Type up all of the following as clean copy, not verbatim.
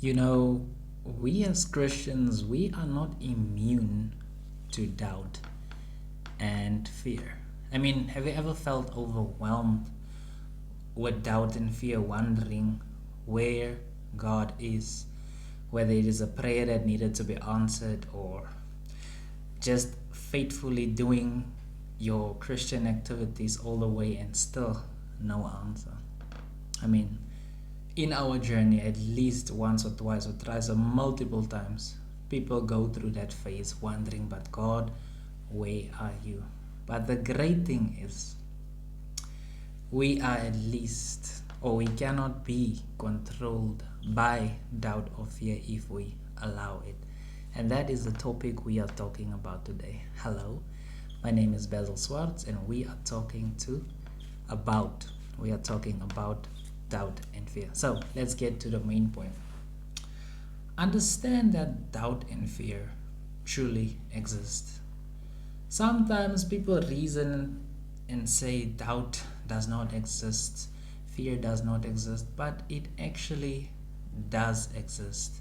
You know, we as Christians, we are not immune to doubt and fear. I mean, have you ever felt overwhelmed with doubt and fear, wondering where God is, whether it is a prayer that needed to be answered or just faithfully doing your Christian activities all the way and still no answer? I mean, in our journey, at least once or twice or thrice or multiple times, people go through that phase wondering, but God, where are you? But the great thing is, we are at least, or we cannot be controlled by doubt or fear if we allow it. And that is the topic we are talking about today. Hello, my name is Basil Swartz, and about we are talking about doubt and fear. So let's get to the main point. Understand that doubt and fear truly exist. Sometimes people reason and say doubt does not exist, fear does not exist, but it actually does exist.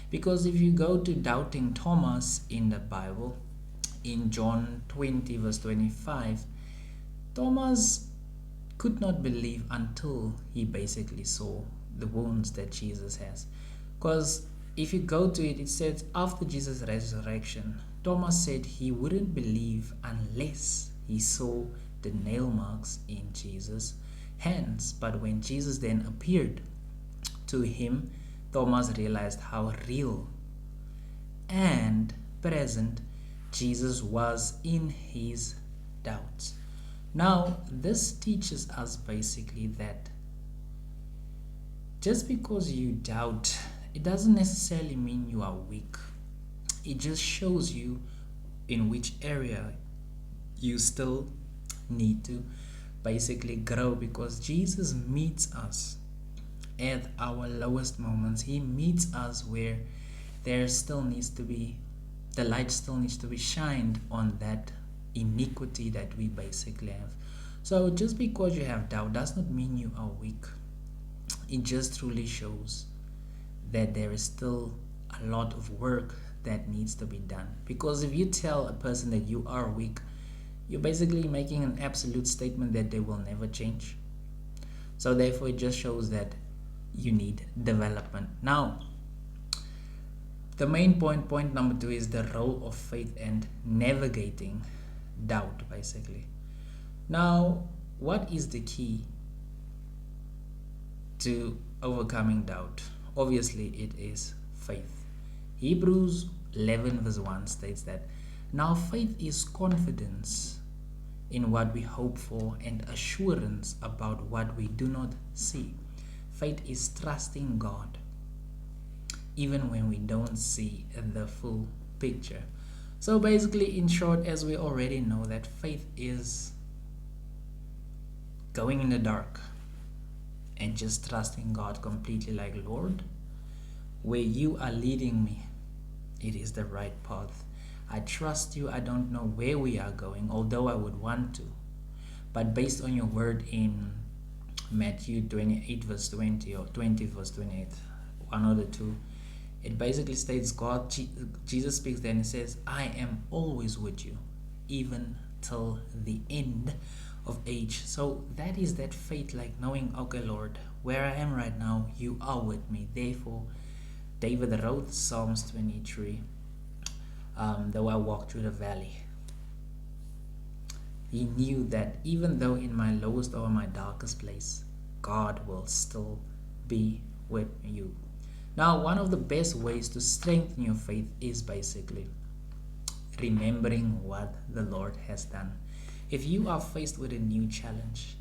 Because if you go to doubting Thomas in the Bible, in John 20, verse 25, Thomas could not believe until he basically saw the wounds that Jesus has. Because if you go to it, it says after Jesus' resurrection, Thomas said he wouldn't believe unless he saw the nail marks in Jesus' hands. But when Jesus then appeared to him, Thomas realized how real and present Jesus was in his doubts. Now, this teaches us basically that just because you doubt, it doesn't necessarily mean you are weak. It just shows you in which area you still need to basically grow, because Jesus meets us at our lowest moments. He meets us where there still needs to be, the light still needs to be shined on that iniquity that we basically have. So just because you have doubt does not mean you are weak. It just truly shows that there is still a lot of work that needs to be done. Because if you tell a person that you are weak, you're basically making an absolute statement that they will never change. So therefore it just shows that you need development. Now, the main point number 2, is the role of faith and navigating doubt basically. Now, what is the key to overcoming doubt? Obviously it is faith. Hebrews 11 verse 1 states that now faith is confidence in what we hope for and assurance about what we do not see. Faith is trusting God even when we don't see the full picture. So basically, in short, as we already know, that faith is going in the dark and just trusting God completely, like, Lord, where you are leading me, it is the right path. I trust you. I don't know where we are going, although I would want to. But based on your word in Matthew 28 verse 20 or 20 verse 28, one or the two, it basically states Jesus speaks there and he says, I am always with you, even till the end of age. So that is that faith, like knowing, okay, Lord, where I am right now, you are with me. Therefore, David wrote Psalms 23, though I walk through the valley. He knew that even though in my lowest or my darkest place, God will still be with you. Now, one of the best ways to strengthen your faith is basically remembering what the Lord has done. If you are faced with a new challenge,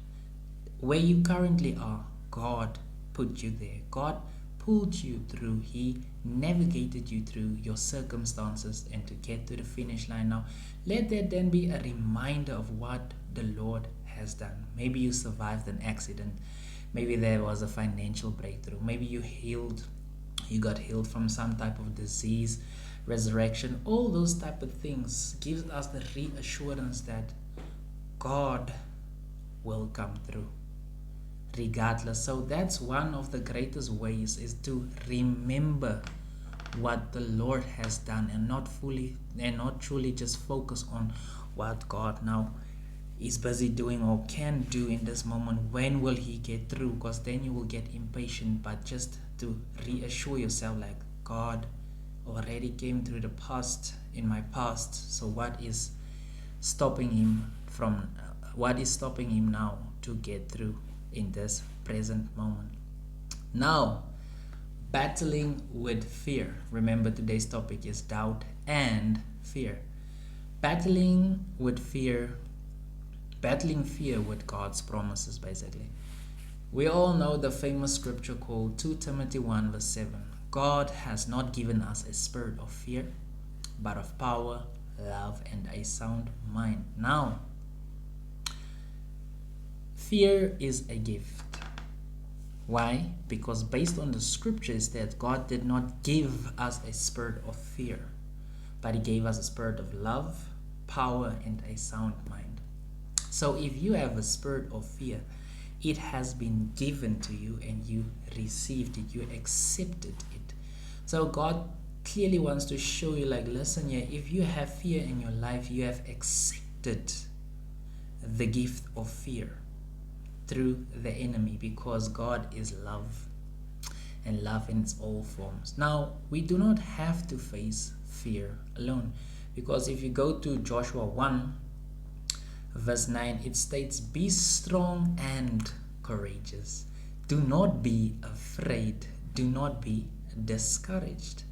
where you currently are, God put you there. God pulled you through. He navigated you through your circumstances and to get to the finish line. Now, let that then be a reminder of what the Lord has done. Maybe you survived an accident. Maybe there was a financial breakthrough. Maybe you got healed from some type of disease, resurrection. All those type of things gives us the reassurance that God will come through. regardless. So that's one of the greatest ways, is to remember what the Lord has done, and not truly just focus on what God now is busy doing or can do in this moment. When will he get through? Because then you will get impatient. But just to reassure yourself, like, God already came through the past, in my past, so what is stopping him now to get through in this present moment? Now, battling with fear. Remember, today's topic is doubt and fear. Battling fear with God's promises, basically. We all know the famous scripture called 2 Timothy 1 verse 7. God has not given us a spirit of fear, but of power, love, and a sound mind. Now, fear is a gift. Why? Because based on the scriptures, that God did not give us a spirit of fear, but he gave us a spirit of love, power, and a sound mind. So if you have a spirit of fear, it has been given to you and you received it, you accepted it. So God clearly wants to show you, like, listen here, if you have fear in your life, you have accepted the gift of fear through the enemy, because God is love, and love in its all forms. Now, we do not have to face fear alone, because if you go to Joshua 1 verse 9, it states, be strong and courageous. Do not be afraid. Do not be discouraged.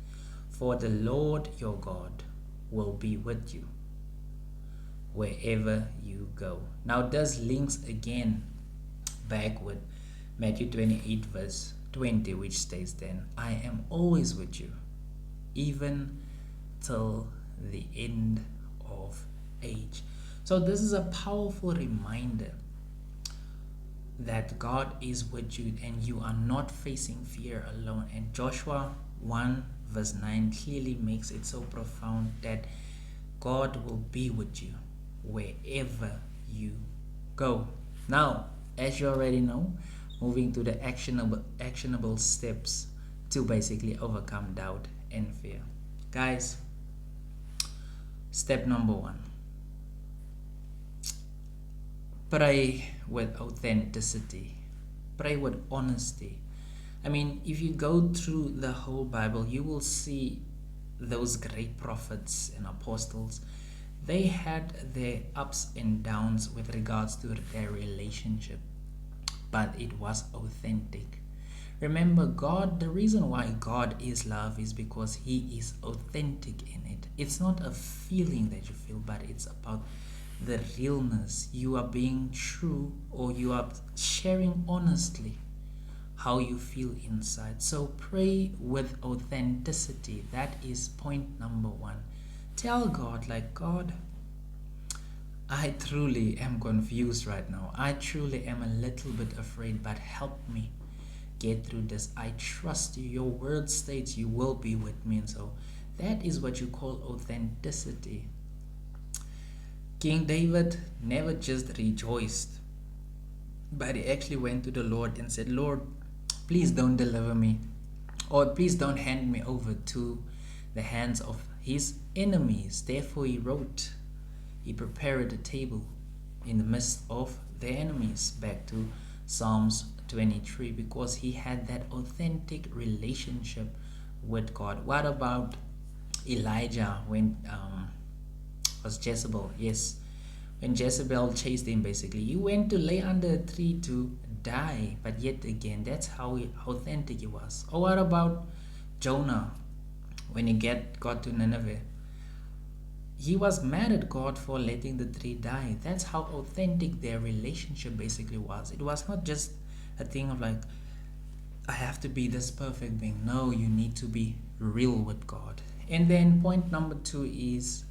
For the Lord your God will be with you wherever you go. Now this links again back with Matthew 28 verse 20, which states then, I am always with you, even till the end of age. So this is a powerful reminder that God is with you and you are not facing fear alone. And Joshua 1 verse 9 clearly makes it so profound that God will be with you wherever you go. Now, as you already know, moving to the actionable steps to basically overcome doubt and fear. Guys, step number 1. Pray with authenticity. Pray with honesty. I mean, if you go through the whole Bible, you will see those great prophets and apostles. They had their ups and downs with regards to their relationship, but it was authentic. Remember, God, the reason why God is love is because he is authentic in it. It's not a feeling that you feel, but it's about the realness. You are being true, or you are sharing honestly how you feel inside. So pray with authenticity. That is point number 1. Tell God, like, God, I truly am confused right now. I truly am a little bit afraid, but help me get through this. I trust you. Your word states you will be with me. And so that is what you call authenticity. King David never just rejoiced, but he actually went to the Lord and said, Lord, please don't deliver me, or please don't hand me over to the hands of his enemies. Therefore he prepared a table in the midst of their enemies. Back to Psalms 23, because he had that authentic relationship with God. What about Elijah when was Jezebel? Yes, when Jezebel chased him, basically he went to lay under a tree to die, but yet again, that's how authentic he was. Or what about Jonah when he got to Nineveh? He was mad at God for letting the tree die. That's how authentic their relationship basically was. It was not just a thing of like, I have to be this perfect being. No, you need to be real with God. And then point number 2 is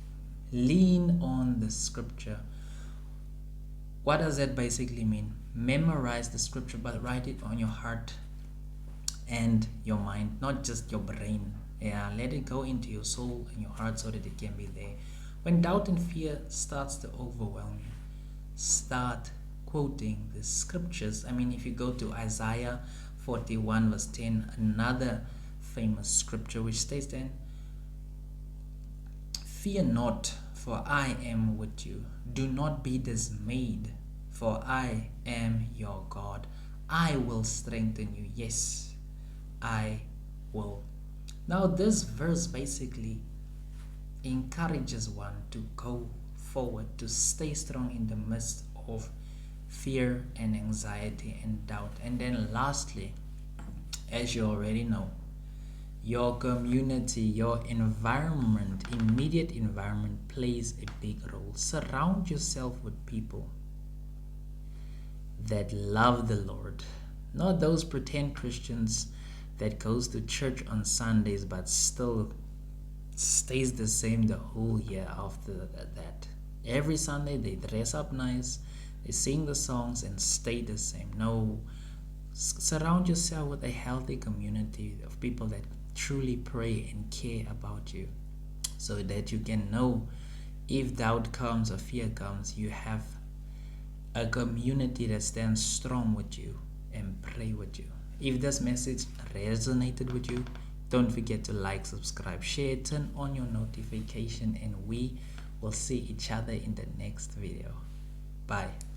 lean on the scripture. What does that basically mean? Memorize the scripture, but write it on your heart and your mind, not just your brain. Yeah, let it go into your soul and your heart so that it can be there. When doubt and fear starts to overwhelm you, start quoting the scriptures. I mean, if you go to Isaiah 41 verse 10, another famous scripture which states then, "Fear not, for I am with you. Do not be dismayed, for I am your God. I will strengthen you. Yes, I will." Now, this verse basically encourages one to go forward, to stay strong in the midst of fear and anxiety and doubt. And then, lastly, as you already know, your community, your environment, immediate environment plays a big role. Surround yourself with people that love the Lord, not those pretend Christians that goes to church on Sundays but still stays the same the whole year after that. Every Sunday they dress up nice, they sing the songs and stay the same. No, surround yourself with a healthy community of people that truly pray and care about you, so that you can know if doubt comes or fear comes, you have a community that stands strong with you and pray with you. If this message resonated with you, don't forget to like, subscribe, share, turn on your notification, and we will see each other in the next video. Bye.